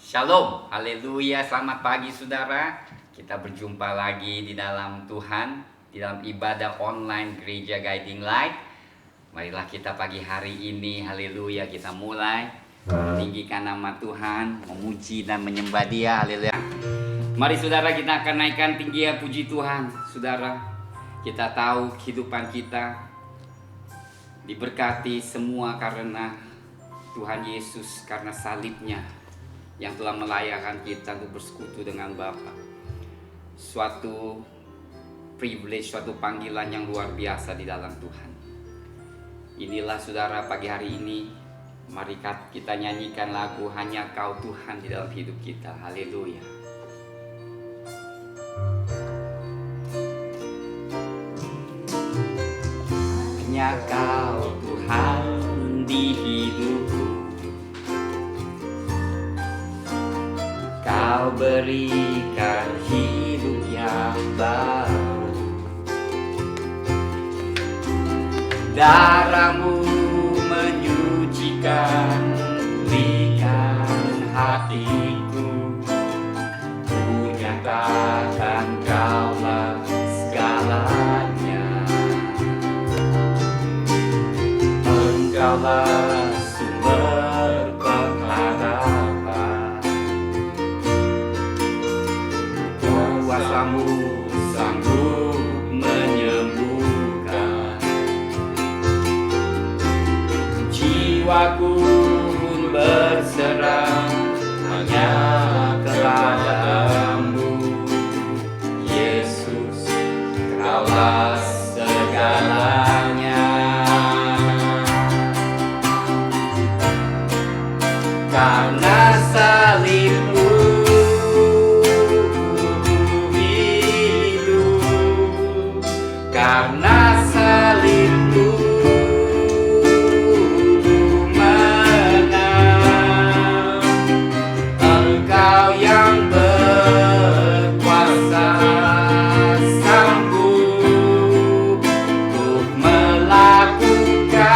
Shalom, haleluya, selamat pagi saudara. Kita berjumpa lagi di dalam Tuhan, di dalam ibadah online Gereja Guiding Light. Marilah kita pagi hari ini, haleluya, kita mulai meninggikan nama Tuhan, memuji dan menyembah Dia, haleluya. Mari saudara, kita akan naikkan tinggi ya puji Tuhan. Saudara, kita tahu kehidupan kita diberkati semua karena Tuhan Yesus, karena salibnya yang telah melayakkan kita untuk bersekutu dengan Bapa. Suatu privilege, suatu panggilan yang luar biasa di dalam Tuhan. Inilah saudara, pagi hari ini mari kita nyanyikan lagu Hanya Kau Tuhan di dalam hidup kita. Haleluya. Hanya Kau Tuhan di hidupku, Kau berikan hidup yang baru. Darah-Mu menyucikan, pulihkan hatiku. Ku nyatakan Kaulah segalanya. Engkaulah sumber pengharapan. Kuasa-Mu sanggup menyembuhkan. Jiwaku pun berserah hanya kepadamu. Yesus, Kaulah segalanya. Karena salib-Mu karena salib-Mu menang. Engkau yang berkuasa sanggup untuk melakukan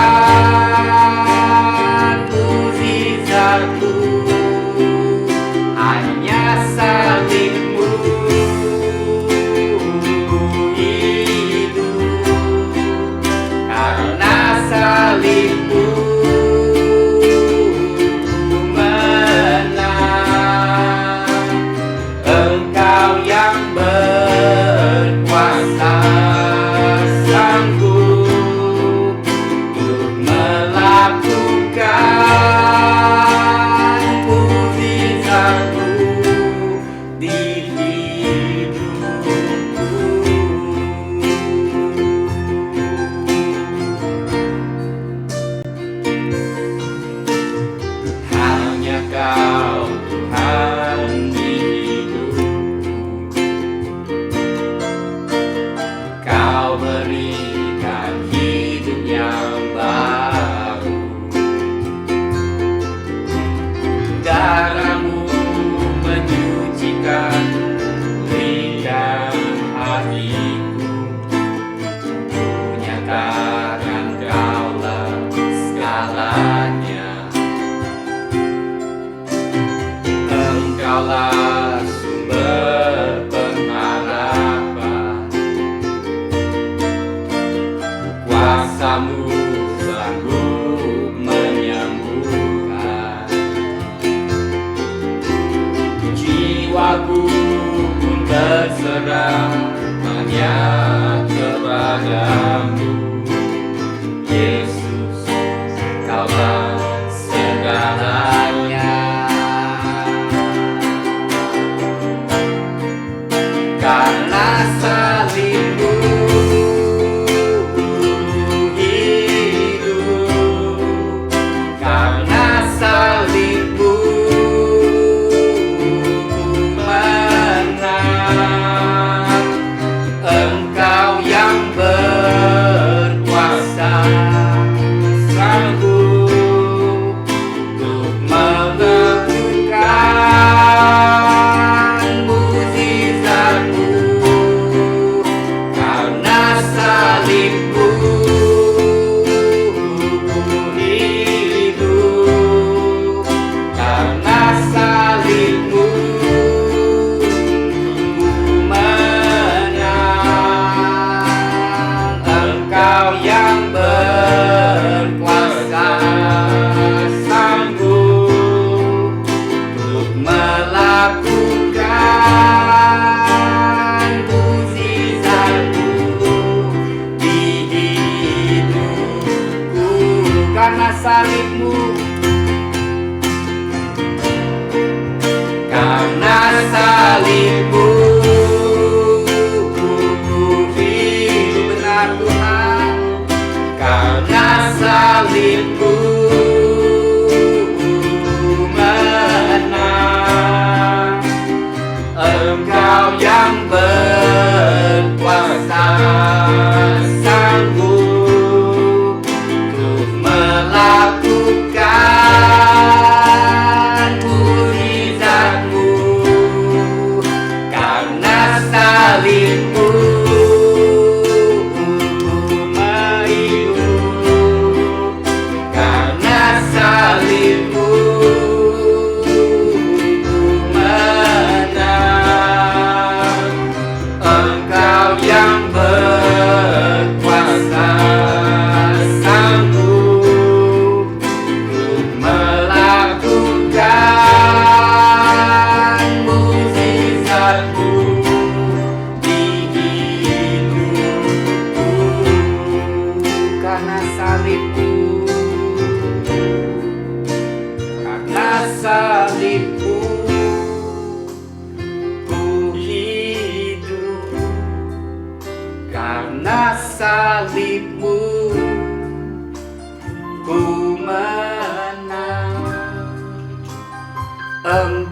mukjizat-Mu. Hanya salib-Mu salib-Mu menang. Engkau yang berkuasa sanggup untuk melakukan mukjizat-Mu di hidupku. Kau Tuhan di hidupku, Kau berikan hidup yang baru. Darah-Mu menyucikan, pulihkan hatiku. Ku nyatakan Kaulah segalanya. Engkaulah sumber pengharapan. Kuasa-Mu sanggup menyembuhkan. Jiwaku pun berserah hanya kepadamu. Yesus, Kaulah segalanya. Karena salib-Mu hidup, karena salib-Mu menang. Engkau yang berkuasa sanggup untuk melakukan mukjizat-Mu.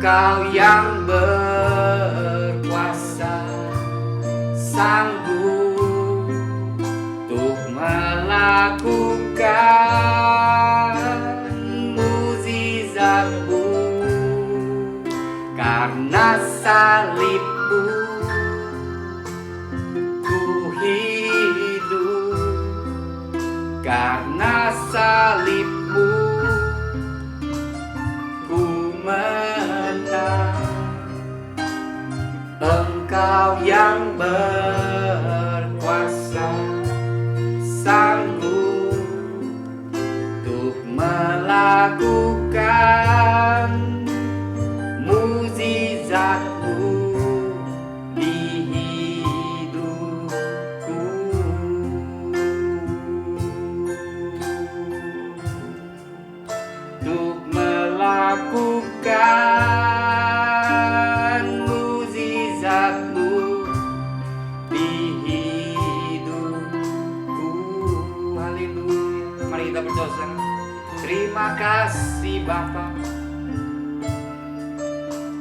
Engkau yang berkuasa, sanggup untuk melakukan mukjizat-Mu. Karena salib-Mu ku hidup, karena salib-Mu ku menang. Engkau yang berkuasa, sanggup untuk melakukan mukjizat-Mu di hidupku. Untuk melakukan mukjizat-Mu di hidupku. Haleluya. Mari kita berdoa. Terima kasih Bapa,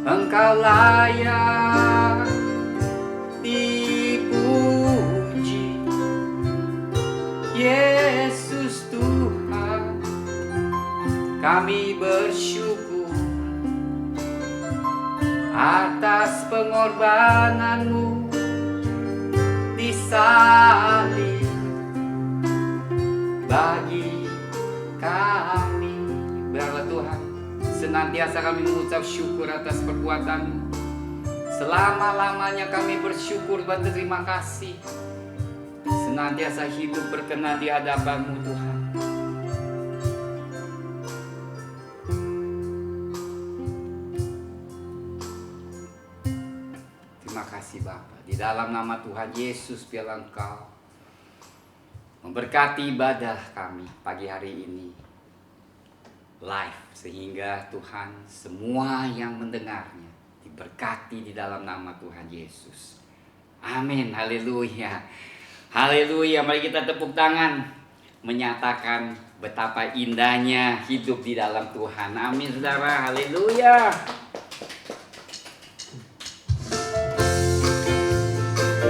Engkau layak dipuji. Yesus Tuhan, kami bersyukur atas pengorbanan-Mu di salib bagi kami. Biarlah Tuhan, senantiasa kami mengucap syukur atas perbuatan-Mu. Selama-lamanya kami bersyukur dan terima kasih. Senantiasa hidup berkenan di hadapan-Mu Tuhan. Terima kasih Bapa. Di dalam nama Tuhan Yesus, biarlah Engkau memberkati ibadah kami pagi hari ini live, sehingga Tuhan semua yang mendengarnya diberkati di dalam nama Tuhan Yesus. Amin. Haleluya. Haleluya. Mari kita tepuk tangan menyatakan betapa indahnya hidup di dalam Tuhan. Amin saudara. Haleluya.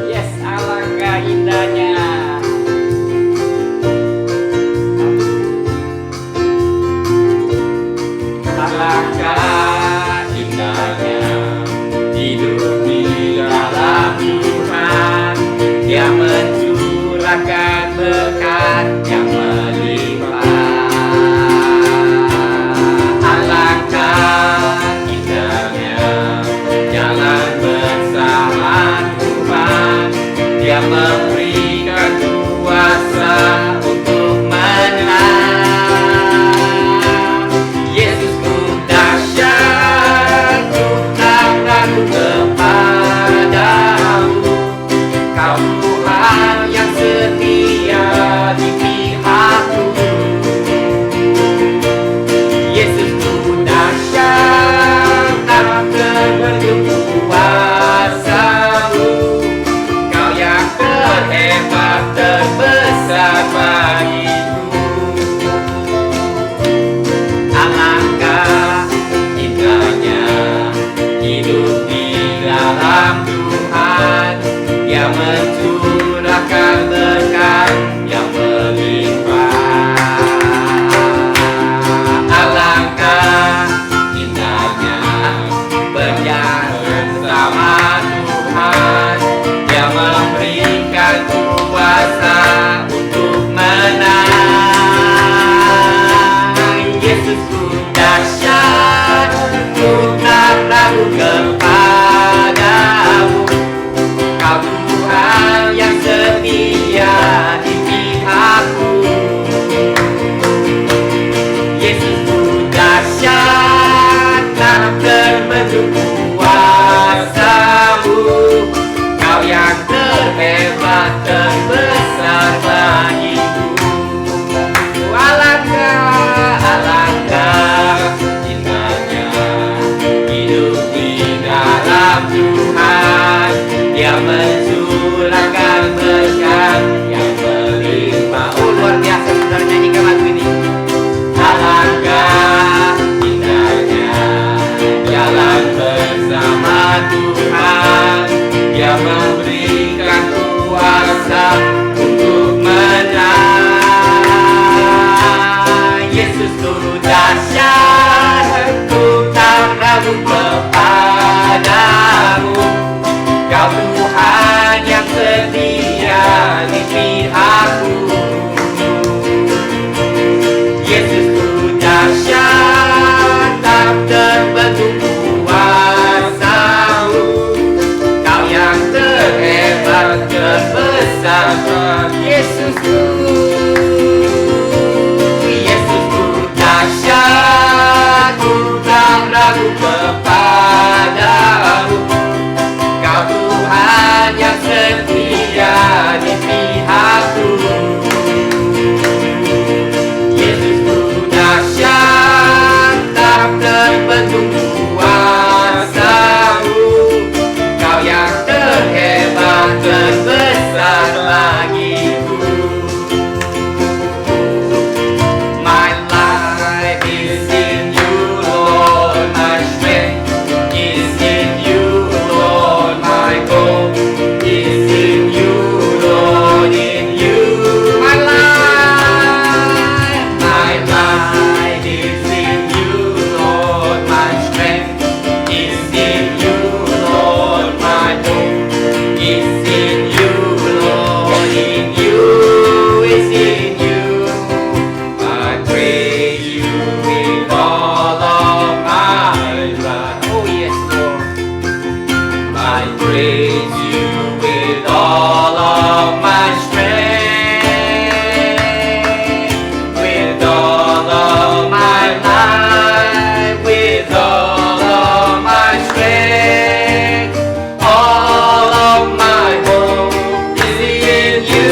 Yes, alangkah indahnya. Alangkah indahnya hidup di dalam Tuhan, Dia mencurahkan berkat yang melimpah. Alangkah indahnya jalan bersama Tuhan, Dia memberikan kuasa untuk menang. Kepadamu, Kau Tuhan yang setia di pihakku. Yesus ku dahsyat, tak terbendung kuasa-Mu. Kau yang terhebat, terbesar bagiku. Alangkah indahnya hidup di dalam Tuhan, Dia mencurahkan berkat yang melimpah. Alangkah indahnya berjalan bersama Tuhan, Dia memberikan kuasa untuk menang. Yesus ku dahsyat, ku tak ragu kepadamu. Kau Tuhan yang setia di pihakku. Yesus ku dahsyat, tak terbendung kuasa-Mu. Kau yang terhebat, terbesar bagiku. Alangkah, alangkah indahnya hidup di dalam Tuhan, Dia mencurahkan berkat yang melimpah. Oh, luar biasa saudara, nyanyikan lagu ini. Alangkah indahnya jalan bersama Tuhan. Dia memberikan kuasa untuk menang. Yesus ku dahsyat, ku tak ragu kepadamu. Kau Tuhan yang setia di pihakku. Yesus ku dahsyat, tak terbendung kuasa-Mu. Kau yang terhebat, terbesar, Yesusku. Yesusku dahsyat, ku tak ragu kepadamu. Kau Tuhan yang setia di pihakku. Yesusku dahsyat, tak terbendung kuasa-Mu. Kau yang terhebat, terbesar bagiku. My life is in You, Lord, my strength is in You, Lord, my hope is in You, Lord, in You. My life is in You, Lord, my strength is in You, Lord, my hope is in You, Lord, in You is in You. I praise You with all of my life. Oh yes, Lord. I praise You with all of my strength, with all of my life, with all of my strength. All of my hope is in You.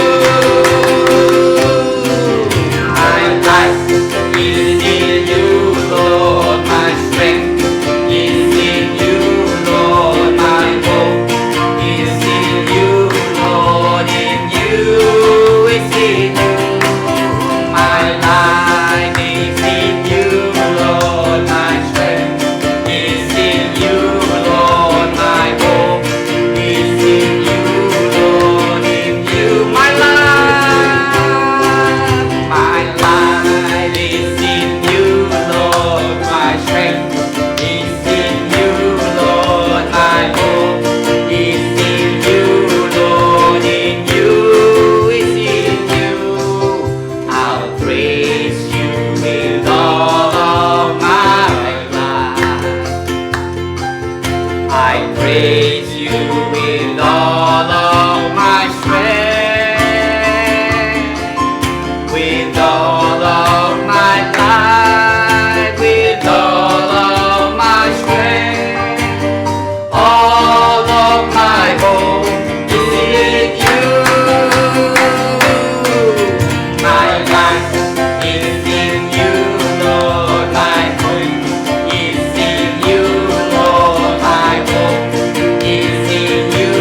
My life is in You, Lord, my strength is in You, Lord, my hope is in You, Lord, in You is in You. My life is in You, Lord, my strength is in You, Lord, my hope is in You, Lord, in You. My life is in You, Lord, my strength is in You, Lord, my hope is in You, Lord, in You is in You. I'll praise You with all of my life. I praise You with all of my strength, with all of my life, with all of my strength. All of my hope is in You. My life is in You, Lord, my hope is in You, Lord, my hope is in You,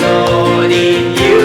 Lord, in You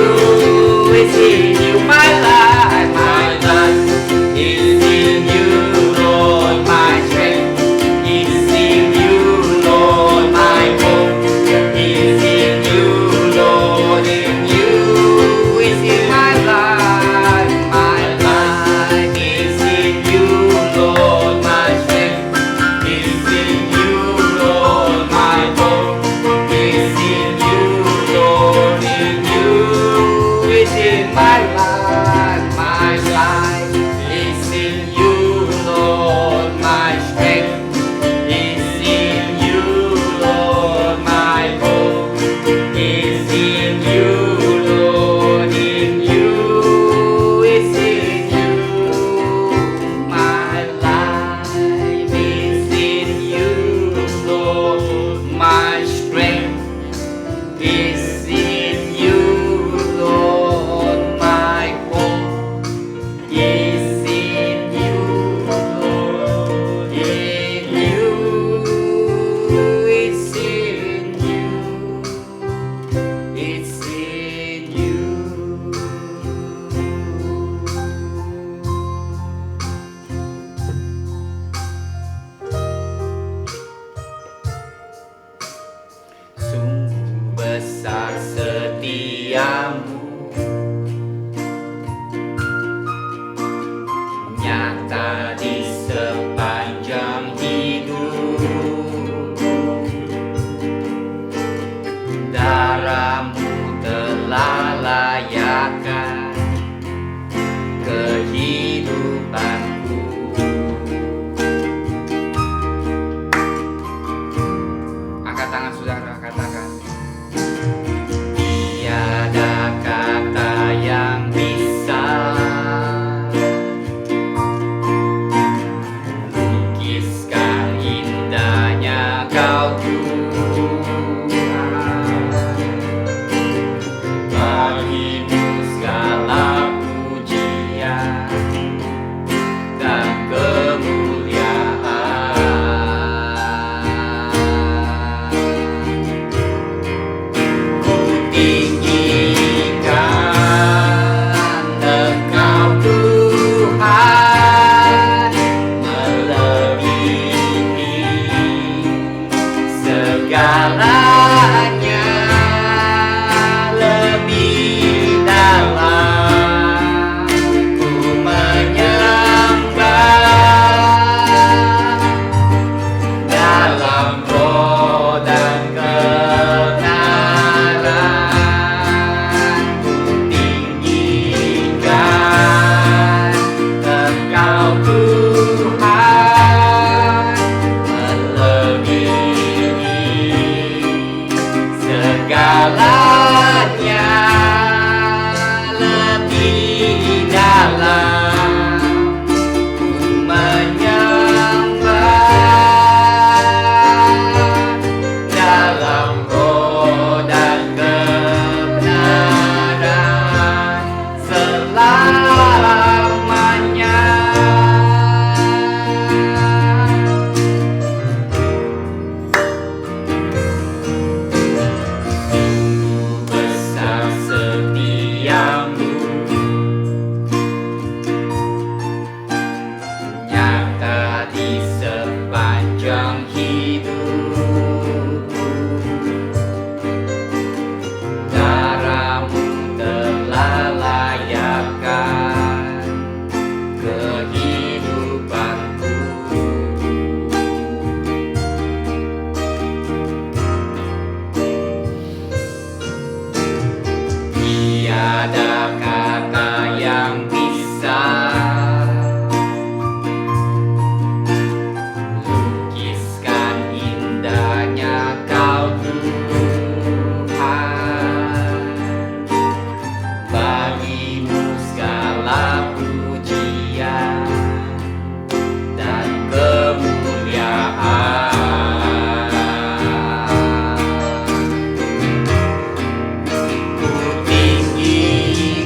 besar setiamu, nyata di sepanjang hidup. Darahmu telah layakkan kehidupanku. Angkat tangan saudara, katakan. Tiada kata yang bisa lukiskan indahnya Kau Tuhan. Bagimu segala pujian dan kemuliaan. Ku tinggikan Engkau Tuhan, melebihi segalanya, lebih dalam ku menyembah, dalam roh dan kebenaran. Ku tinggikan Engkau Tuhan, melebihi segalanya, lebih dalam ku menyembah, dalam roh dan kebenaran selamanya. Besar setiamu, nyata di sepanjang hidup. Darahmu telah layakkan kehidupanku. Tiada kata yang bisa lukiskan indahnya Kau Tuhan. Bagimu segala pujian dan kemuliaan. Ku tinggikan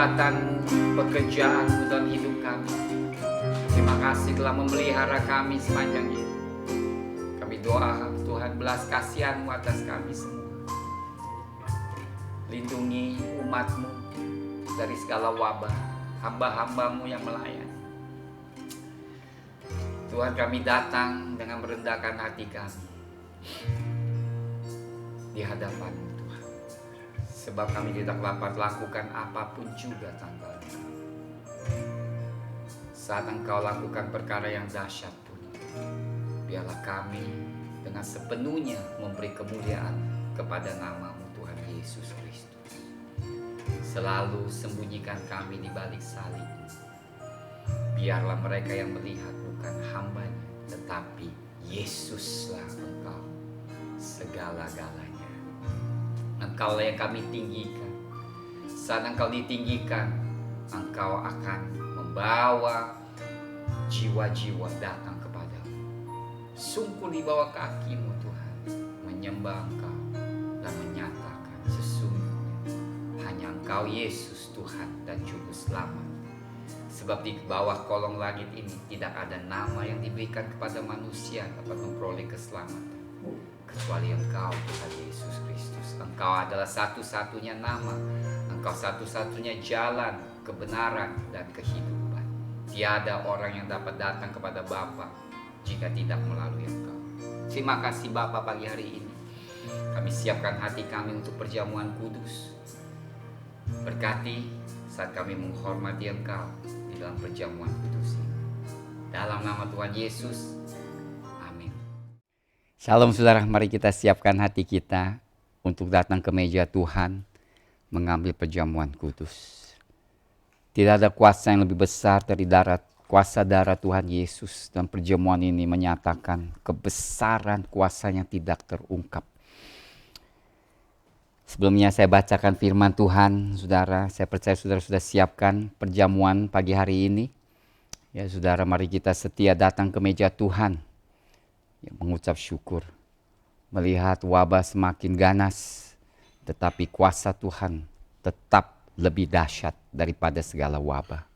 perbuatan-Mu, pekerjaan-Mu dalam hidup kami. Terima kasih telah memelihara kami sepanjang hidup. Kami doa Tuhan belas kasihan-Mu atas kami semua. Lindungi umat-Mu dari segala wabah, hamba-hamba-Mu yang melayani. Tuhan, kami datang dengan merendahkan hati kami di hadapan-Mu Tuhan. Sebab kami tidak dapat lakukan apapun juga tanpa Engkau. Saat Engkau lakukan perkara yang dahsyat pun, biarlah kami dengan sepenuhnya memberi kemuliaan kepada nama-Mu Tuhan Yesus Kristus. Selalu sembunyikan kami di balik salib. Biarlah mereka yang melihat bukan hamba-Nya, tetapi Yesuslah Engkau segala-galanya. Engkaulah yang kami tinggikan. Saat Engkau ditinggikan, Engkau akan membawa jiwa-jiwa datang kepadamu. Sungguh di bawah kaki-Mu Tuhan, menyembah Engkau dan menyatakan sesungguhnya hanya Engkau Yesus Tuhan dan Juru Selamat. Sebab di bawah kolong langit ini tidak ada nama yang diberikan kepada manusia dapat memperoleh keselamatan kecuali Engkau Tuhan Yesus Kristus. Engkau adalah satu-satunya nama, Engkau satu-satunya jalan, kebenaran dan kehidupan. Tiada orang yang dapat datang kepada Bapa jika tidak melalui Engkau. Terima kasih Bapa pagi hari ini. Kami siapkan hati kami untuk perjamuan kudus. Berkati saat kami menghormati Engkau di dalam perjamuan kudus ini. Dalam nama Tuhan Yesus, amin. Shalom saudara, mari kita siapkan hati kita untuk datang ke meja Tuhan, mengambil perjamuan kudus. Tidak ada kuasa yang lebih besar dari kuasa darah Tuhan Yesus, dan perjamuan ini menyatakan kebesaran kuasanya tidak terungkap. Sebelumnya saya bacakan firman Tuhan, saudara. Saya percaya saudara sudah siapkan perjamuan pagi hari ini. Ya saudara, mari kita setia datang ke meja Tuhan, ya, mengucap syukur. Melihat wabah semakin ganas, tetapi kuasa Tuhan tetap lebih dahsyat daripada segala wabah.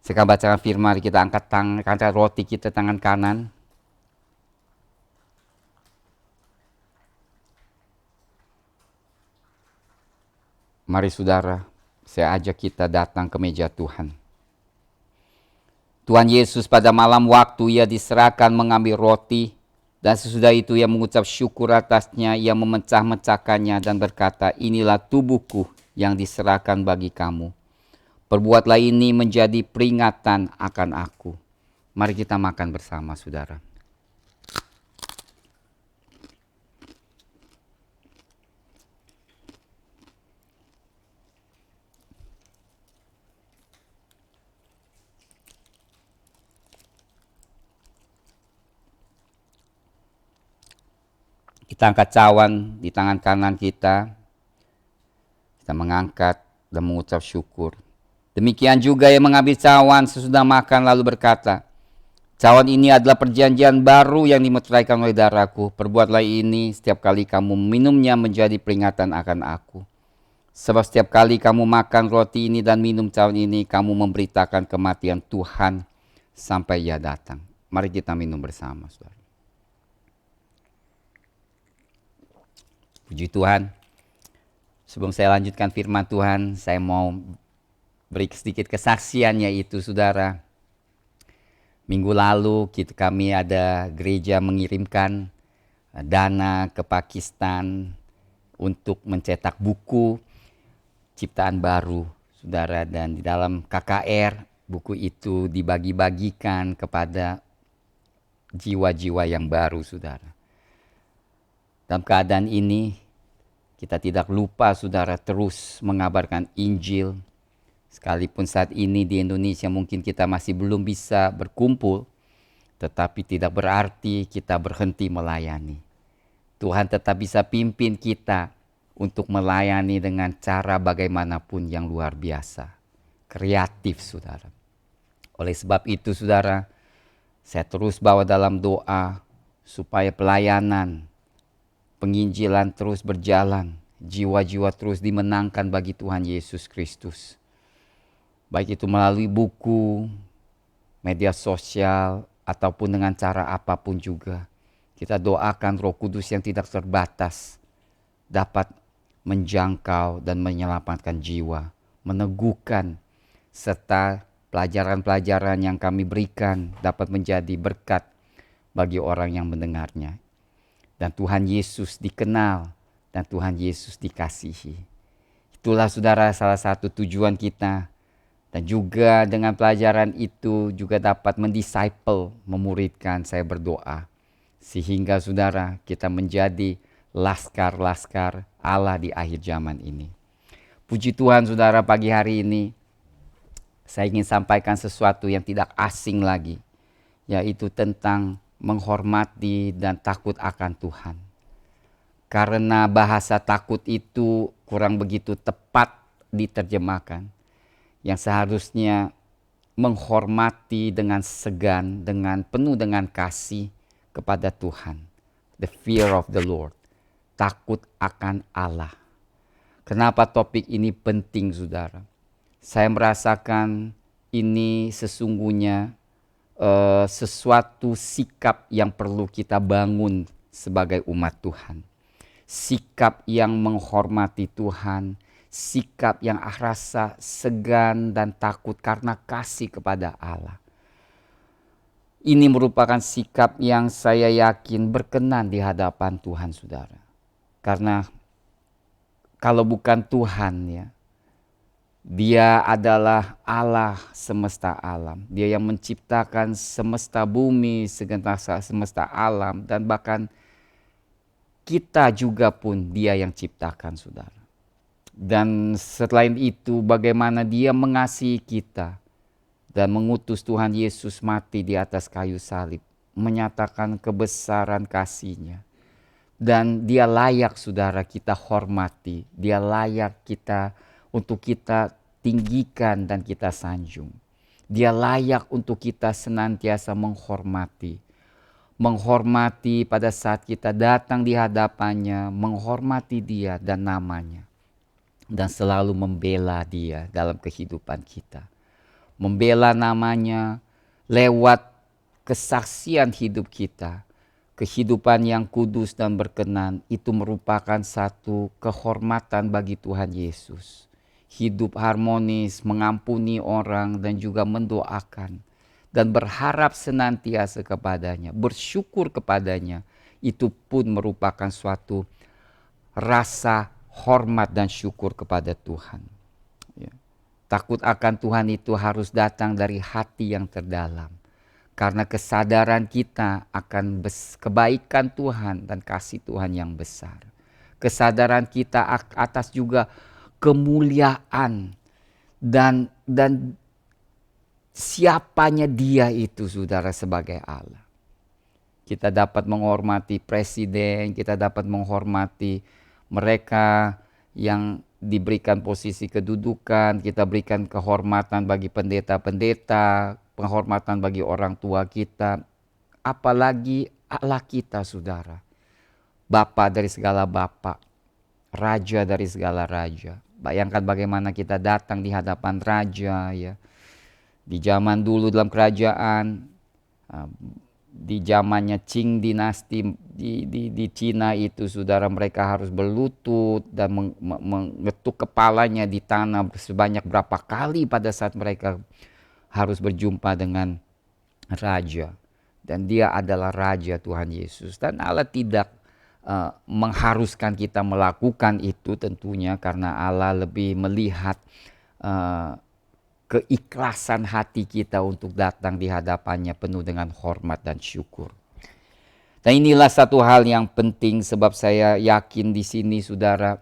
Saya akan bacakan firman, kita angkat roti kita tangan kanan. Mari saudara, saya ajak kita datang ke meja Tuhan. Tuhan Yesus pada malam waktu Ia diserahkan mengambil roti, dan sesudah itu Ia mengucap syukur atasnya, Ia memecah-mecahkannya dan berkata, inilah tubuhku yang diserahkan bagi kamu. Perbuatlah ini menjadi peringatan akan aku. Mari kita makan bersama saudara. Kita angkat cawan di tangan kanan kita. Kita mengangkat dan mengucap syukur. Demikian juga Ia mengambil cawan sesudah makan lalu berkata, cawan ini adalah perjanjian baru yang dimeteraikan oleh darahku. Perbuatlah ini setiap kali kamu minumnya menjadi peringatan akan aku. Sebab setiap kali kamu makan roti ini dan minum cawan ini, kamu memberitakan kematian Tuhan sampai Ia datang. Mari kita minum bersama, saudara. Puji Tuhan. Sebelum saya lanjutkan firman Tuhan, saya mau beri sedikit kesaksian, yaitu saudara. Minggu lalu kami ada gereja mengirimkan dana ke Pakistan untuk mencetak buku ciptaan baru, saudara. Dan di dalam KKR, buku itu dibagi-bagikan kepada jiwa-jiwa yang baru, saudara. Dalam keadaan ini, kita tidak lupa saudara terus mengabarkan Injil. Sekalipun saat ini di Indonesia mungkin kita masih belum bisa berkumpul, tetapi tidak berarti kita berhenti melayani. Tuhan tetap bisa pimpin kita untuk melayani dengan cara bagaimanapun yang luar biasa. Kreatif saudara. Oleh sebab itu saudara, saya terus bawa dalam doa supaya pelayanan penginjilan terus berjalan, jiwa-jiwa terus dimenangkan bagi Tuhan Yesus Kristus. Baik itu melalui buku, media sosial, ataupun dengan cara apapun juga. Kita doakan Roh Kudus yang tidak terbatas dapat menjangkau dan menyelamatkan jiwa, meneguhkan, serta pelajaran-pelajaran yang kami berikan dapat menjadi berkat bagi orang yang mendengarnya. Dan Tuhan Yesus dikenal dan Tuhan Yesus dikasihi. Itulah saudara salah satu tujuan kita. Dan juga dengan pelajaran itu juga dapat mendisciple, memuridkan, saya berdoa. Sehingga saudara kita menjadi laskar-laskar Allah di akhir zaman ini. Puji Tuhan saudara, pagi hari ini saya ingin sampaikan sesuatu yang tidak asing lagi. Yaitu tentang menghormati dan takut akan Tuhan. Karena bahasa takut itu kurang begitu tepat diterjemahkan. Yang seharusnya menghormati dengan segan, dengan penuh dengan kasih kepada Tuhan. The fear of the Lord. Takut akan Allah. Kenapa topik ini penting saudara? Saya merasakan ini sesungguhnya sesuatu sikap yang perlu kita bangun sebagai umat Tuhan. Sikap yang menghormati Tuhan, sikap yang rasa segan dan takut karena kasih kepada Allah. Ini merupakan sikap yang saya yakin berkenan di hadapan Tuhan saudara. Karena kalau bukan Tuhan ya, Dia adalah Allah semesta alam. Dia yang menciptakan semesta bumi, segenap semesta alam, dan bahkan kita juga pun Dia yang ciptakan saudara. Dan selain itu bagaimana Dia mengasihi kita dan mengutus Tuhan Yesus mati di atas kayu salib, menyatakan kebesaran kasih-Nya. Dan Dia layak saudara kita hormati, Dia layak kita untuk kita tinggikan dan kita sanjung. Dia layak untuk kita senantiasa menghormati. Menghormati pada saat kita datang di hadapannya, menghormati Dia dan namanya. Dan selalu membela Dia dalam kehidupan kita. Membela namanya lewat kesaksian hidup kita. Kehidupan yang kudus dan berkenan itu merupakan satu kehormatan bagi Tuhan Yesus. Hidup harmonis, mengampuni orang dan juga mendoakan. Dan berharap senantiasa kepadanya, bersyukur kepadanya. Itu pun merupakan suatu rasa hormat dan syukur kepada Tuhan. Ya. Takut akan Tuhan itu harus datang dari hati yang terdalam. Karena kesadaran kita akan kebaikan Tuhan dan kasih Tuhan yang besar. Kesadaran kita atas juga kemuliaan dan siapanya Dia itu saudara sebagai Allah. Kita dapat menghormati presiden, kita dapat menghormati mereka yang diberikan posisi kedudukan, kita berikan kehormatan bagi pendeta-pendeta, penghormatan bagi orang tua kita, apalagi Allah kita saudara. Bapa dari segala bapa, Raja dari segala raja. Bayangkan bagaimana kita datang di hadapan Raja ya. Di zaman dulu dalam kerajaan, di zamannya Qing dinasti di Cina itu saudara, mereka harus berlutut dan mengetuk kepalanya di tanah sebanyak berapa kali pada saat mereka harus berjumpa dengan Raja. Dan Dia adalah Raja Tuhan Yesus. Dan Allah tidak mengharuskan kita melakukan itu tentunya, karena Allah lebih melihat keikhlasan hati kita untuk datang di hadapannya penuh dengan hormat dan syukur. Dan inilah satu hal yang penting, sebab saya yakin di sini saudara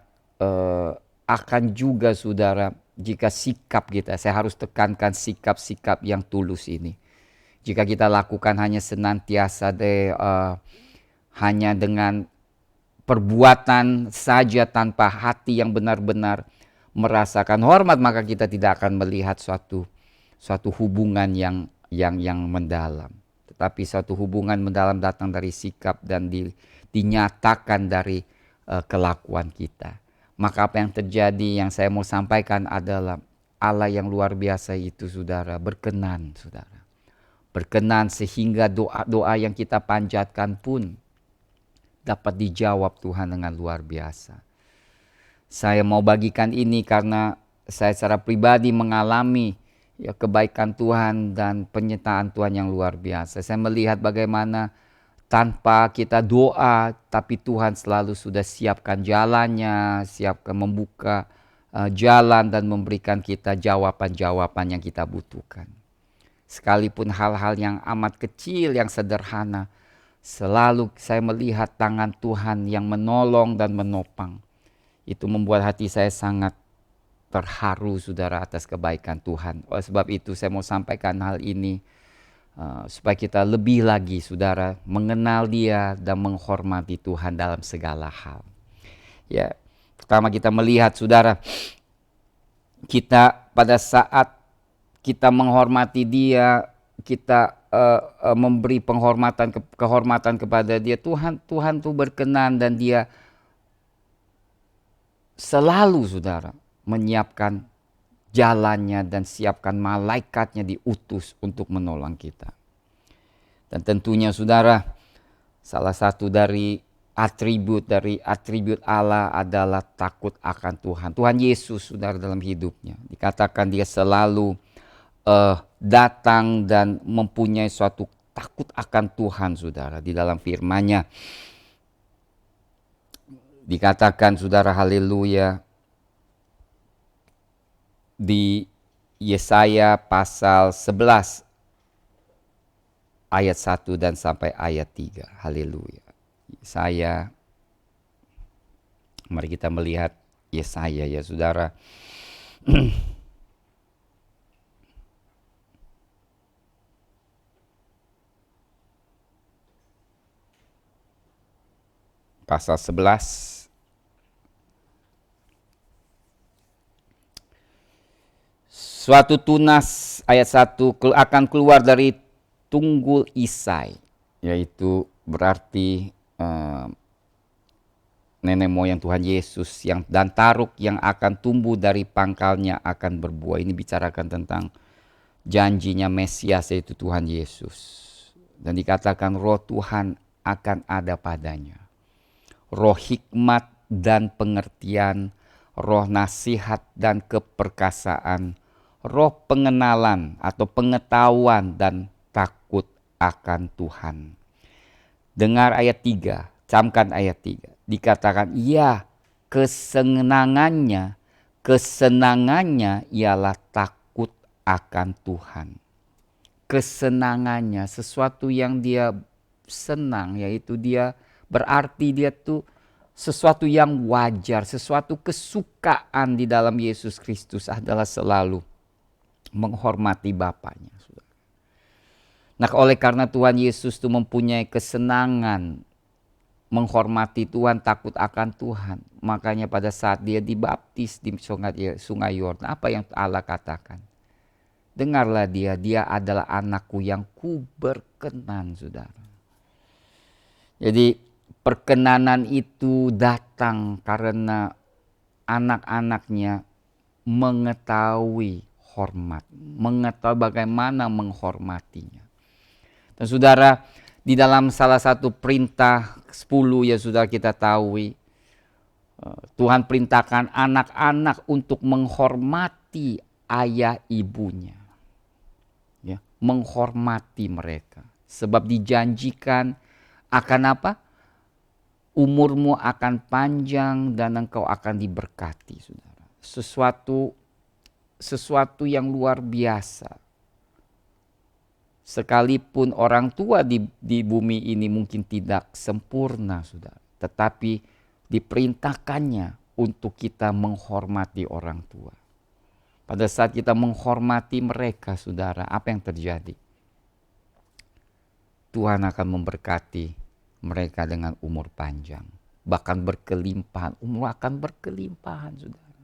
akan juga saudara, jika sikap kita, saya harus tekankan sikap-sikap yang tulus ini. Jika kita lakukan hanya senantiasa hanya dengan perbuatan saja tanpa hati yang benar-benar merasakan hormat, maka kita tidak akan melihat suatu hubungan yang mendalam. Tetapi suatu hubungan mendalam datang dari sikap dan dinyatakan dari kelakuan kita. Maka apa yang terjadi, yang saya mau sampaikan adalah Allah yang luar biasa itu saudara berkenan saudara. Berkenan sehingga doa-doa yang kita panjatkan pun dapat dijawab Tuhan dengan luar biasa. Saya mau bagikan ini karena saya secara pribadi mengalami kebaikan Tuhan dan penyertaan Tuhan yang luar biasa. Saya melihat bagaimana tanpa kita doa, tapi Tuhan selalu sudah siapkan jalannya, siapkan membuka jalan dan memberikan kita jawaban-jawaban yang kita butuhkan. Sekalipun hal-hal yang amat kecil, yang sederhana, selalu saya melihat tangan Tuhan yang menolong dan menopang. Itu membuat hati saya sangat terharu saudara atas kebaikan Tuhan. Oleh sebab itu saya mau sampaikan hal ini supaya kita lebih lagi saudara mengenal Dia dan menghormati Tuhan dalam segala hal. Ya, pertama kita melihat saudara, kita pada saat kita menghormati Dia, kita memberi kehormatan kepada Dia. Tuhan tuh berkenan dan Dia selalu saudara menyiapkan jalannya dan siapkan malaikatnya diutus untuk menolong kita. Dan tentunya saudara, salah satu dari atribut Allah adalah takut akan Tuhan. Tuhan Yesus saudara dalam hidupnya dikatakan Dia selalu datang dan mempunyai suatu takut akan Tuhan saudara. Di dalam firman-Nya dikatakan saudara, haleluya, di Yesaya pasal 11 ayat 1 dan sampai ayat 3. Haleluya. Yesaya, mari kita melihat Yesaya ya saudara. Pasal 11 suatu tunas ayat 1 akan keluar dari tunggul Isai, yaitu berarti nenek moyang Tuhan Yesus, dan taruk yang akan tumbuh dari pangkalnya akan berbuah. Ini bicarakan tentang janjinya Mesias, yaitu Tuhan Yesus. Dan dikatakan roh Tuhan akan ada padanya. Roh hikmat dan pengertian, roh nasihat dan keperkasaan, roh pengenalan atau pengetahuan dan takut akan Tuhan. Dengar ayat 3, camkan ayat 3. Dikatakan, ya kesenangannya ialah takut akan Tuhan. Kesenangannya, sesuatu yang dia senang, yaitu dia berarti dia tuh sesuatu yang wajar, sesuatu kesukaan di dalam Yesus Kristus adalah selalu menghormati Bapaknya. Nah, oleh karena Tuhan Yesus itu mempunyai kesenangan menghormati Tuhan, takut akan Tuhan, makanya pada saat dia dibaptis di sungai Yordan, apa yang Allah katakan? Dengarlah dia adalah anakku yang ku berkenan, saudara. Jadi perkenanan itu datang karena anak-anaknya mengetahui hormat, mengetahui bagaimana menghormatinya. Dan saudara, di dalam salah satu perintah 10 ya saudara kita tahu, Tuhan perintahkan anak-anak untuk menghormati ayah ibunya. Ya, menghormati mereka. Sebab dijanjikan akan apa? Umurmu akan panjang dan engkau akan diberkati, saudara. Sesuatu yang luar biasa. Sekalipun orang tua di bumi ini mungkin tidak sempurna, saudara, tetapi diperintahkannya untuk kita menghormati orang tua. Pada saat kita menghormati mereka, saudara, apa yang terjadi? Tuhan akan memberkati mereka dengan umur panjang, bahkan berkelimpahan. Umur akan berkelimpahan, saudara.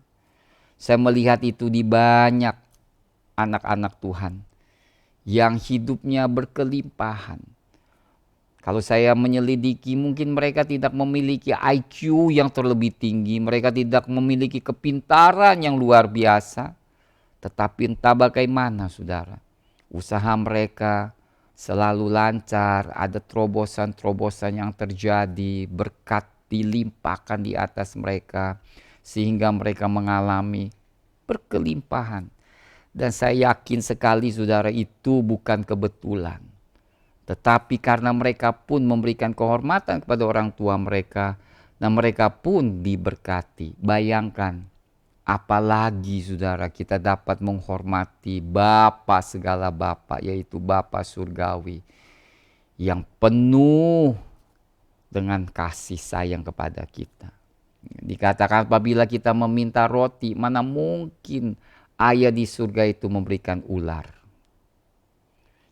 Saya melihat itu di banyak anak-anak Tuhan yang hidupnya berkelimpahan Kalau saya menyelidiki, mungkin mereka tidak memiliki IQ yang terlebih tinggi, mereka tidak memiliki kepintaran yang luar biasa. Tetapi entah bagaimana saudara, usaha mereka selalu lancar, ada terobosan-terobosan yang terjadi, berkat dilimpahkan di atas mereka, sehingga mereka mengalami berkelimpahan. Dan saya yakin sekali saudara, itu bukan kebetulan. Tetapi karena mereka pun memberikan kehormatan kepada orang tua mereka, dan mereka pun diberkati. Bayangkan, apalagi saudara, kita dapat menghormati Bapa segala Bapa, yaitu Bapa surgawi, yang penuh dengan kasih sayang kepada kita. Dikatakan apabila kita meminta roti, mana mungkin Ayah di surga itu memberikan ular.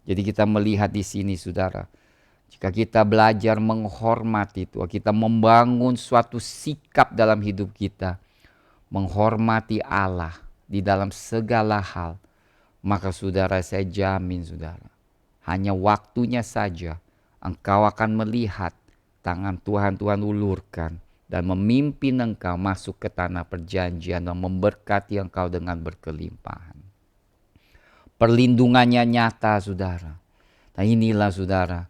Jadi kita melihat di sini saudara, jika kita belajar menghormati Tuhan, kita membangun suatu sikap dalam hidup kita, menghormati Allah di dalam segala hal, maka saudara, saya jamin saudara, hanya waktunya saja engkau akan melihat tangan Tuhan ulurkan dan memimpin engkau masuk ke tanah perjanjian dan memberkati engkau dengan berkelimpahan. Perlindungannya nyata saudara. Nah inilah saudara,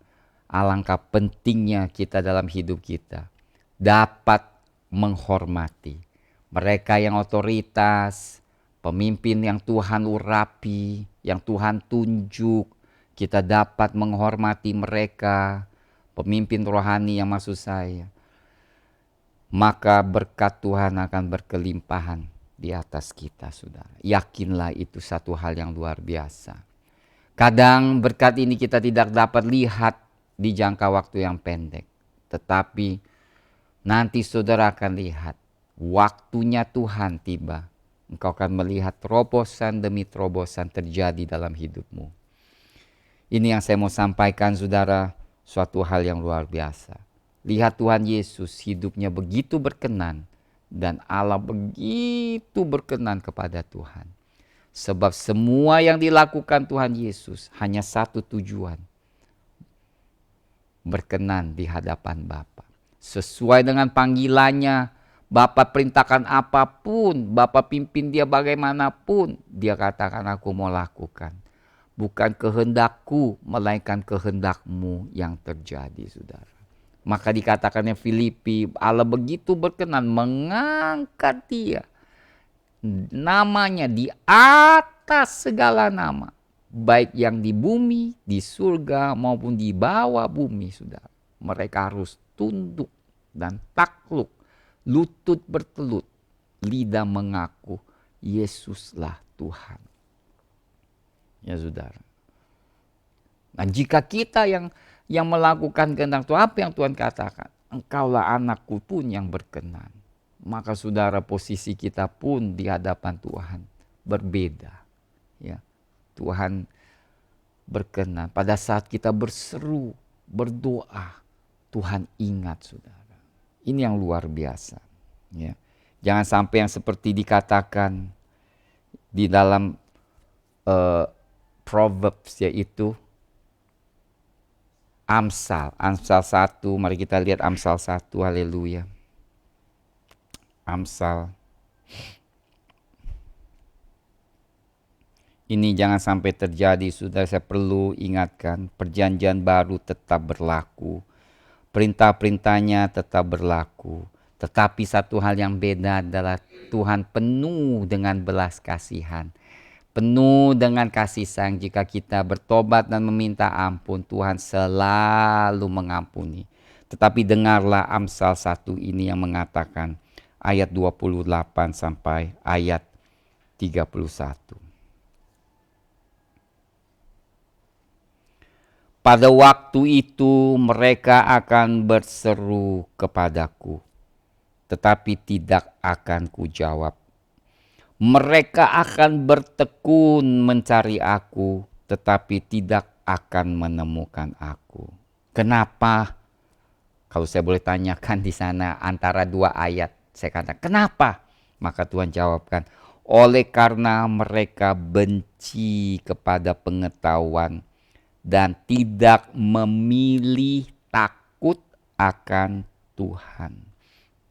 alangkah pentingnya kita dalam hidup kita dapat menghormati mereka yang otoritas, pemimpin yang Tuhan urapi, yang Tuhan tunjuk. Kita dapat menghormati mereka, pemimpin rohani yang maksud saya. Maka berkat Tuhan akan berkelimpahan di atas kita saudara. Yakinlah itu satu hal yang luar biasa. Kadang berkat ini kita tidak dapat lihat di jangka waktu yang pendek. Tetapi nanti saudara akan lihat, waktunya Tuhan tiba. Engkau akan melihat terobosan demi terobosan terjadi dalam hidupmu. Ini yang saya mau sampaikan saudara, suatu hal yang luar biasa. Lihat Tuhan Yesus hidupnya begitu berkenan. Dan Allah begitu berkenan kepada Tuhan. Sebab semua yang dilakukan Tuhan Yesus hanya satu tujuan. Berkenan di hadapan Bapa. Sesuai dengan panggilannya, Bapa perintahkan apapun, Bapa pimpin dia bagaimanapun, dia katakan aku mau lakukan. Bukan kehendakku, melainkan kehendakmu yang terjadi saudara. Maka dikatakannya Filipi, Allah begitu berkenan mengangkat dia. Namanya di atas segala nama. Baik yang di bumi, di surga maupun di bawah bumi saudara. Mereka harus tunduk dan takluk. Lutut bertelut. Lidah mengaku Yesuslah Tuhan. Ya saudara. Nah jika kita yang melakukan kehendak Tuhan, apa yang Tuhan katakan? Engkaulah anakku pun yang berkenan. Maka saudara, posisi kita pun di hadapan Tuhan berbeda. Ya, Tuhan berkenan. Pada saat kita berseru, berdoa, Tuhan ingat saudara. Ini yang luar biasa. Ya. Jangan sampai yang seperti dikatakan di dalam Proverbs, yaitu Amsal 1, mari kita lihat Amsal 1, haleluya. Amsal. Ini jangan sampai terjadi, saudara, saya perlu ingatkan, perjanjian baru tetap berlaku. Perintah-perintahnya tetap berlaku. Tetapi satu hal yang beda adalah Tuhan penuh dengan belas kasihan. Penuh dengan kasih sayang. Jika kita bertobat dan meminta ampun, Tuhan selalu mengampuni. Tetapi dengarlah Amsal 1 ini yang mengatakan ayat 28 sampai ayat 31. Pada waktu itu mereka akan berseru kepadaku, tetapi tidak akan kujawab. Mereka akan bertekun mencari aku, tetapi tidak akan menemukan aku. Kenapa? Kalau saya boleh tanyakan di sana antara dua ayat, saya katakan kenapa? Maka Tuhan jawabkan, oleh karena mereka benci kepada pengetahuan dan tidak memilih takut akan Tuhan,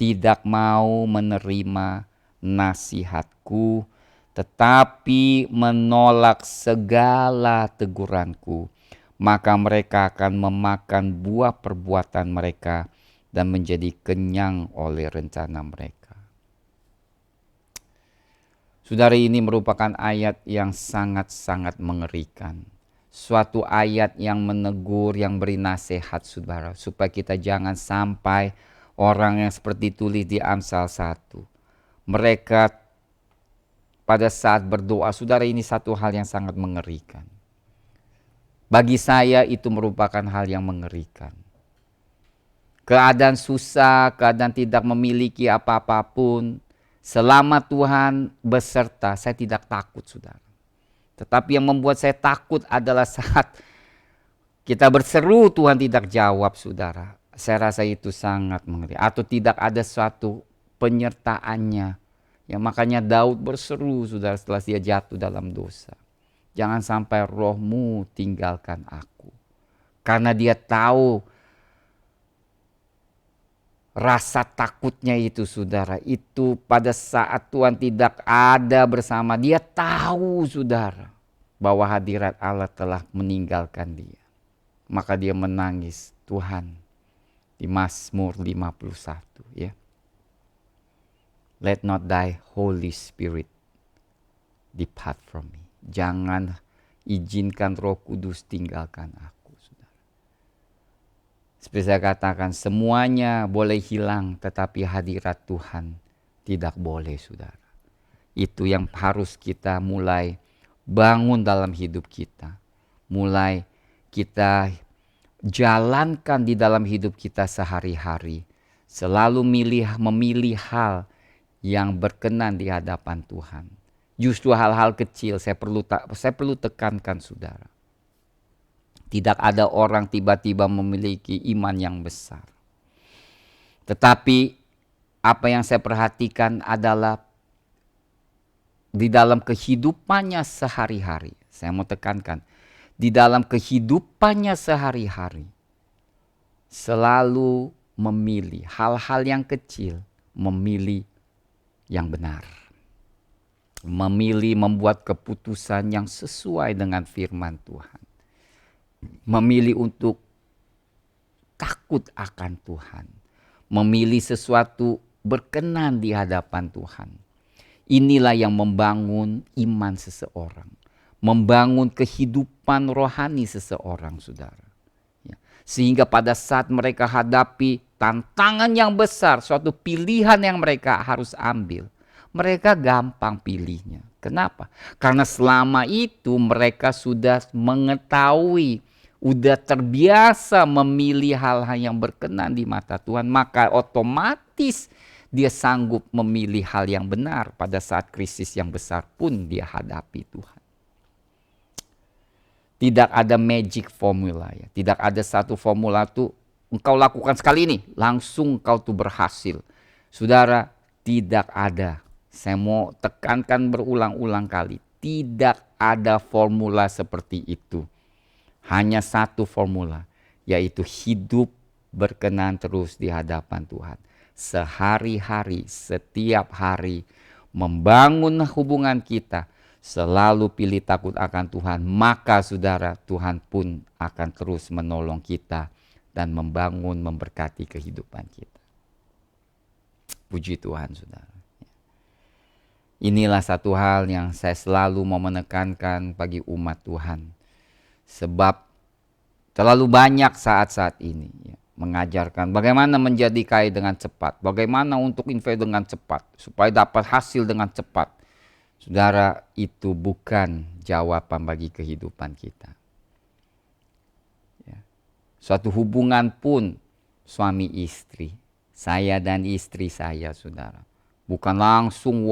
tidak mau menerima nasihatku, tetapi menolak segala teguranku, maka mereka akan memakan buah perbuatan mereka dan menjadi kenyang oleh rencana mereka. Saudara, ini merupakan ayat yang sangat-sangat mengerikan. Suatu ayat yang menegur, yang beri nasihat saudara, supaya kita jangan sampai orang yang seperti tulis di Amsal 1. Mereka pada saat berdoa, saudara, ini satu hal yang sangat mengerikan. Bagi saya itu merupakan hal yang mengerikan. Keadaan susah, keadaan tidak memiliki apa-apapun, selama Tuhan beserta, saya tidak takut, saudara. Tetapi yang membuat saya takut adalah saat kita berseru Tuhan tidak jawab, saudara. Saya rasa itu sangat mengerikan. Atau tidak ada suatu penyertaannya. Ya, makanya Daud berseru, saudara, setelah dia jatuh dalam dosa. Jangan sampai rohmu tinggalkan aku. Karena dia tahu rasa takutnya itu, saudara, itu pada saat Tuhan tidak ada bersama dia, tahu, saudara, bahwa hadirat Allah telah meninggalkan dia. Maka dia menangis, Tuhan, di Mazmur 51, ya. Let not thy Holy Spirit depart from me. Jangan izinkan Roh Kudus tinggalkan aku. Seperti saya katakan, semuanya boleh hilang, tetapi hadirat Tuhan tidak boleh, saudara. Itu yang harus kita mulai bangun dalam hidup kita. Mulai kita jalankan di dalam hidup kita sehari-hari. Selalu memilih hal yang berkenan di hadapan Tuhan. Justru hal-hal kecil saya perlu tekankan, saudara. Tidak ada orang tiba-tiba memiliki iman yang besar. Tetapi apa yang saya perhatikan adalah di dalam kehidupannya sehari-hari. Saya mau tekankan, di dalam kehidupannya sehari-hari selalu memilih hal-hal yang kecil, memilih yang benar. Memilih membuat keputusan yang sesuai dengan firman Tuhan. Memilih untuk takut akan Tuhan. Memilih sesuatu berkenan di hadapan Tuhan. Inilah yang membangun iman seseorang. Membangun kehidupan rohani seseorang, saudara. Ya. Sehingga pada saat mereka hadapi tantangan yang besar, suatu pilihan yang mereka harus ambil, mereka gampang pilihnya. Kenapa? Karena selama itu mereka sudah mengetahui, udah terbiasa memilih hal-hal yang berkenan di mata Tuhan, maka otomatis dia sanggup memilih hal yang benar pada saat krisis yang besar pun dia hadapi, Tuhan. Tidak ada magic formula, ya. Tidak ada satu formula tuh engkau lakukan sekali ini langsung engkau tuh berhasil. Saudara, tidak ada. Saya mau tekankan berulang-ulang kali, tidak ada formula seperti itu. Hanya satu formula, yaitu hidup berkenan terus di hadapan Tuhan. Sehari-hari, setiap hari, membangun hubungan kita, selalu pilih takut akan Tuhan. Maka saudara, Tuhan pun akan terus menolong kita dan membangun, memberkati kehidupan kita. Puji Tuhan, saudara. Inilah satu hal yang saya selalu mau menekankan bagi umat Tuhan. Sebab terlalu banyak saat-saat ini ya, mengajarkan bagaimana menjadi kaya dengan cepat, bagaimana untuk invest dengan cepat, supaya dapat hasil dengan cepat. Saudara, itu bukan jawaban bagi kehidupan kita. Ya. Suatu hubungan pun suami istri, saya dan istri saya, saudara, bukan langsung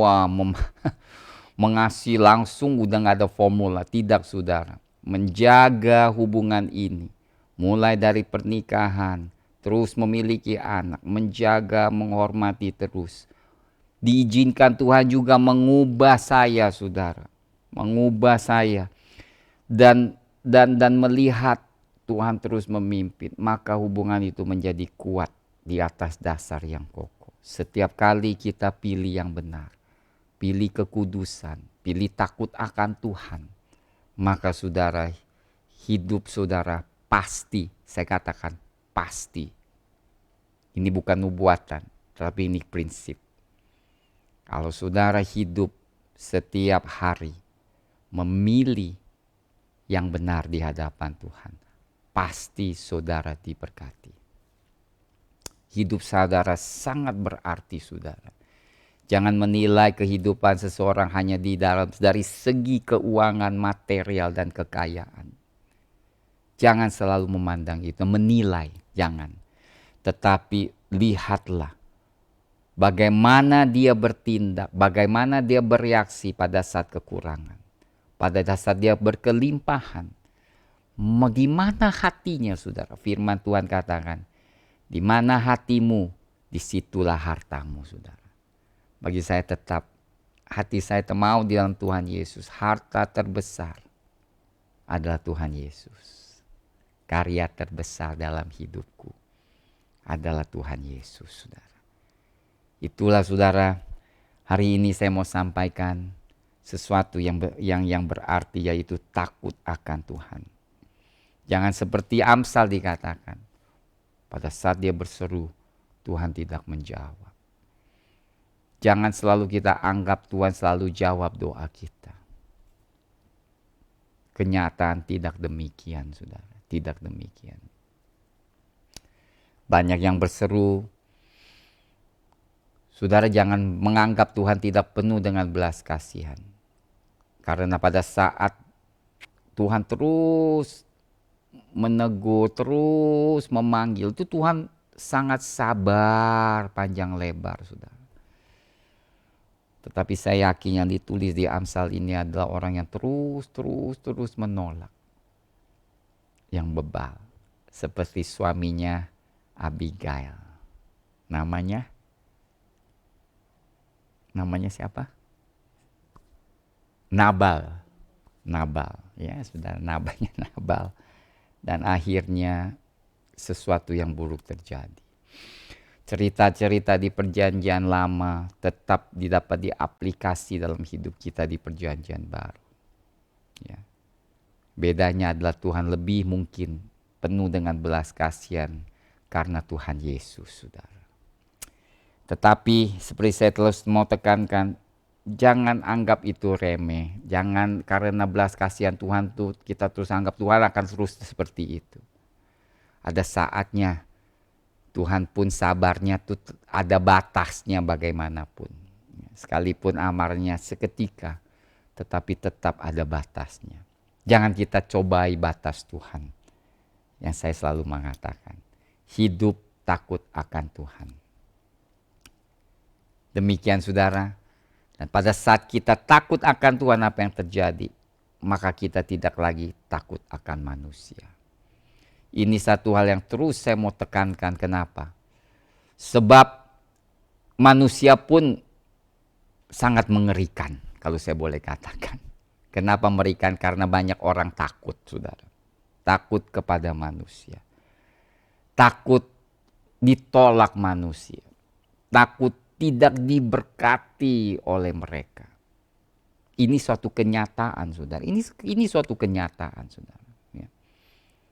mengasihi langsung udah gak ada formula, tidak, saudara. Menjaga hubungan ini mulai dari pernikahan, terus memiliki anak, menjaga, menghormati terus. Diizinkan Tuhan juga mengubah saya, saudara, mengubah saya dan melihat Tuhan terus memimpin, maka hubungan itu menjadi kuat di atas dasar yang kokoh. Setiap kali kita pilih yang benar, pilih kekudusan, pilih takut akan Tuhan, maka saudara, hidup saudara pasti, saya katakan pasti. Ini bukan nubuatan, tapi ini prinsip. Kalau saudara hidup setiap hari memilih yang benar di hadapan Tuhan, pasti saudara diberkati. Hidup saudara sangat berarti, saudara. Jangan menilai kehidupan seseorang hanya dari segi keuangan, material, dan kekayaan. Jangan selalu memandang itu, menilai, jangan. Tetapi lihatlah bagaimana dia bertindak, bagaimana dia bereaksi pada saat kekurangan. Pada saat dia berkelimpahan, bagaimana hatinya, saudara. Firman Tuhan katakan, di mana hatimu, disitulah hartamu, saudara. Bagi saya tetap, hati saya mau di dalam Tuhan Yesus. Harta terbesar adalah Tuhan Yesus. Karya terbesar dalam hidupku adalah Tuhan Yesus, saudara. Itulah, saudara, hari ini saya mau sampaikan sesuatu yang berarti, yaitu takut akan Tuhan. Jangan seperti Amsal dikatakan, pada saat dia berseru, Tuhan tidak menjawab. Jangan selalu kita anggap Tuhan selalu jawab doa kita. Kenyataan tidak demikian, saudara. Tidak demikian. Banyak yang berseru. Saudara, jangan menganggap Tuhan tidak penuh dengan belas kasihan. Karena pada saat Tuhan terus menegur, terus memanggil, itu Tuhan sangat sabar, panjang lebar, saudara. Tetapi saya yakin yang ditulis di Amsal ini adalah orang yang terus menolak. Yang bebal. Seperti suaminya Abigail. Namanya siapa? Nabal, ya saudara, namanya Nabal. Dan akhirnya sesuatu yang buruk terjadi. Cerita-cerita di perjanjian lama tetap dapat diaplikasi dalam hidup kita di perjanjian baru. Ya. Bedanya adalah Tuhan lebih mungkin penuh dengan belas kasihan karena Tuhan Yesus, saudara. Tetapi seperti saya terus mau tekankan, jangan anggap itu remeh. Jangan karena belas kasihan Tuhan tuh kita terus anggap Tuhan akan terus seperti itu. Ada saatnya Tuhan pun sabarnya tuh ada batasnya bagaimanapun. Sekalipun amarnya seketika, tetapi tetap ada batasnya. Jangan kita cobai batas Tuhan. Yang saya selalu mengatakan, hidup takut akan Tuhan. Demikian, saudara. Dan pada saat kita takut akan Tuhan, apa yang terjadi? Maka kita tidak lagi takut akan manusia. Ini satu hal yang terus saya mau tekankan. Kenapa? Sebab manusia pun sangat mengerikan, kalau saya boleh katakan. Kenapa mengerikan? Karena banyak orang takut, saudara. Takut kepada manusia. Takut ditolak manusia. Takut tidak diberkati oleh mereka. Ini suatu kenyataan, saudara. Ini suatu kenyataan, saudara. Ya.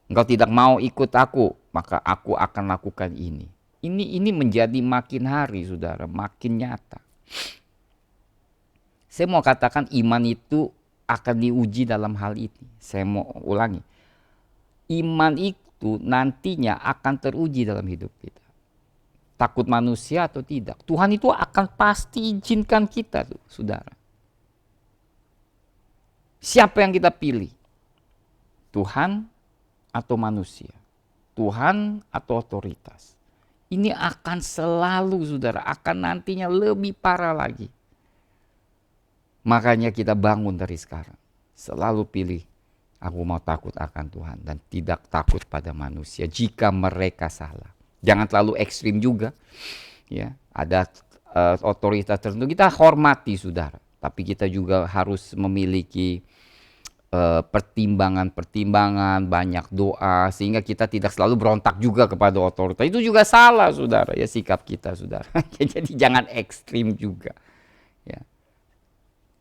Engkau tidak mau ikut aku, maka aku akan lakukan ini. Ini menjadi makin hari, saudara, makin nyata. Saya mau katakan iman itu akan diuji dalam hal ini. Saya mau ulangi. Iman itu nantinya akan teruji dalam hidup kita. Takut manusia atau tidak. Tuhan itu akan pasti izinkan kita, saudara. Siapa yang kita pilih? Tuhan atau manusia? Tuhan atau otoritas? Ini akan selalu, saudara, akan nantinya lebih parah lagi. Makanya kita bangun dari sekarang. Selalu pilih, aku mau takut akan Tuhan dan tidak takut pada manusia jika mereka salah. Jangan terlalu ekstrim juga. Ya, ada otoritas tertentu kita hormati, saudara. Tapi kita juga harus memiliki pertimbangan-pertimbangan, banyak doa, sehingga kita tidak selalu berontak juga kepada otoritas. Itu juga salah, saudara, ya sikap kita, saudara. Jadi jangan ekstrim juga. Ya.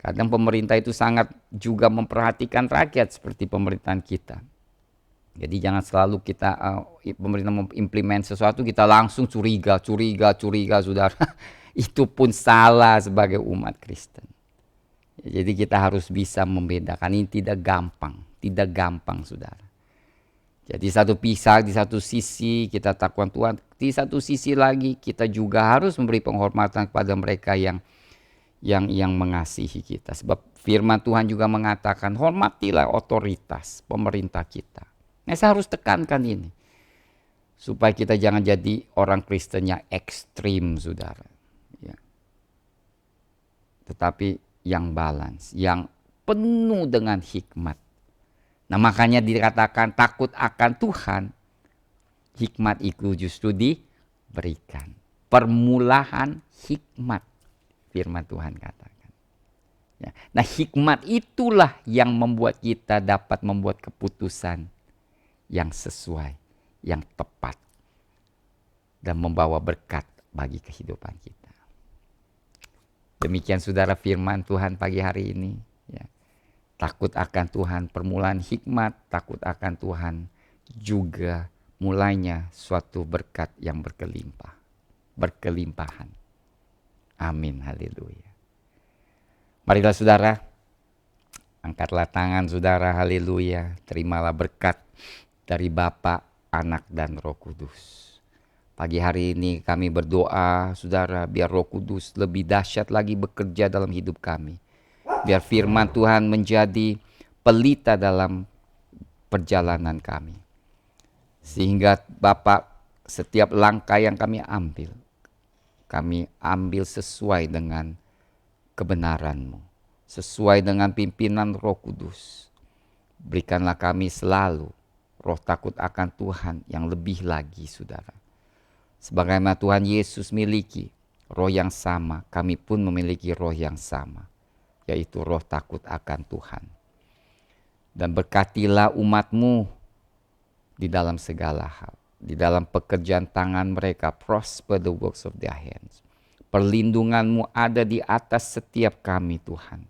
Kadang pemerintah itu sangat juga memperhatikan rakyat seperti pemerintahan kita. Jadi jangan selalu kita pemerintah mengimplement sesuatu kita langsung curiga, saudara. Itu pun salah sebagai umat Kristen. Jadi kita harus bisa membedakan, ini tidak gampang saudara. Jadi di satu sisi kita takut Tuhan, di satu sisi lagi kita juga harus memberi penghormatan kepada mereka yang mengasihi kita. Sebab firman Tuhan juga mengatakan hormatilah otoritas pemerintah kita. Nah, saya harus tekankan ini supaya kita jangan jadi orang Kristen yang ekstrim, saudara. Ya. Tetapi yang balance, yang penuh dengan hikmat. Nah, makanya dikatakan takut akan Tuhan. Hikmat itu justru diberikan. Permulaan hikmat, firman Tuhan katakan. Ya. Nah, hikmat itulah yang membuat kita dapat membuat keputusan yang sesuai, yang tepat, dan membawa berkat bagi kehidupan kita. Demikian saudara firman Tuhan pagi hari ini. Ya. Takut akan Tuhan, permulaan hikmat, takut akan Tuhan juga mulainya suatu berkat yang berkelimpahan. Amin, haleluya. Marilah saudara, angkatlah tangan saudara, haleluya. Terimalah berkat dari Bapa, Anak, dan Roh Kudus. Pagi hari ini kami berdoa, saudara, biar Roh Kudus lebih dahsyat lagi bekerja dalam hidup kami. Biar firman Tuhan menjadi pelita dalam perjalanan kami. Sehingga Bapak, setiap langkah yang kami ambil sesuai dengan kebenaran-Mu. Sesuai dengan pimpinan Roh Kudus. Berikanlah kami selalu roh takut akan Tuhan yang lebih lagi, saudara. Sebagaimana Tuhan Yesus miliki roh yang sama, kami pun memiliki roh yang sama, yaitu roh takut akan Tuhan. Dan berkatilah umat-Mu di dalam segala hal, di dalam pekerjaan tangan mereka, prosper the works of their hands. Perlindungan-Mu ada di atas setiap kami, Tuhan,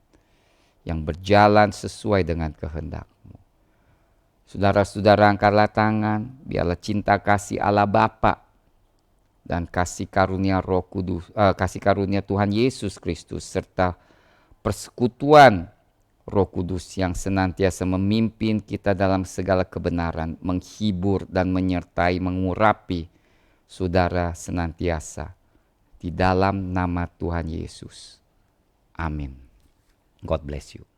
yang berjalan sesuai dengan kehendak-Mu. Saudara-saudara, angkatlah tangan, biarlah cinta kasih Allah Bapa dan kasih karunia Roh Kudus, kasih karunia Tuhan Yesus Kristus serta persekutuan Roh Kudus yang senantiasa memimpin kita dalam segala kebenaran, menghibur dan menyertai, mengurapi saudara senantiasa di dalam nama Tuhan Yesus. Amin. God bless you.